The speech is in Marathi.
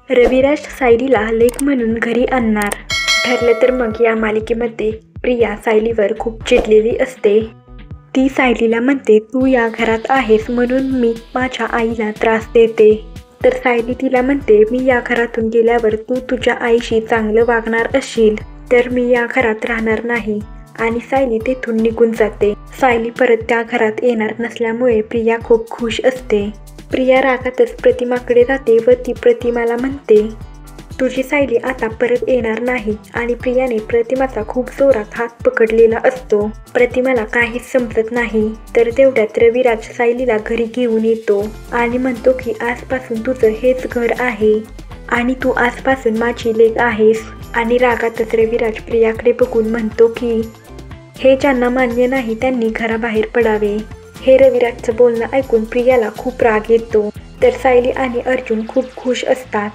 रविराज सायलीला लेक म्हणून घरी आणणार ठरलं तर मग या मालिकेमध्ये प्रिया सायलीवर खूप चिडलेली असते. ती सायलीला म्हणते, तू या घरात आहेस म्हणून मी माझ्या आईला त्रास देते. तर सायली तिला म्हणते, मी या घरातून गेल्यावर तू तुझ्या आईशी चांगलं वागणार असशील तर मी या घरात राहणार नाही. आणि सायली तेथून निघून जाते. सायली परत त्या घरात येणार नसल्यामुळे प्रिया खूप खुश असते. प्रिया रागातच प्रतिमाकडे जाते व ती प्रतिमाला म्हणते, तुझी सायली आता परत येणार नाही. आणि प्रियाने प्रतिमाचा खूप जोरात हात पकडलेला असतो. प्रतिमाला काहीच समजत नाही. तर तेवढ्यात रविराज सायलीला घरी घेऊन येतो आणि म्हणतो की आजपासून तुझं हेच घर आहे आणि तू आजपासून माझी लेक आहेस. आणि रागातच रविराज प्रियाकडे बघून म्हणतो की हे ज्यांना मान्य नाही त्यांनी घराबाहेर पडावे. हे रविराजचं बोलणं ऐकून प्रियाला खूप राग येतो. तर सायली आणि अर्जुन खूप खुश असतात.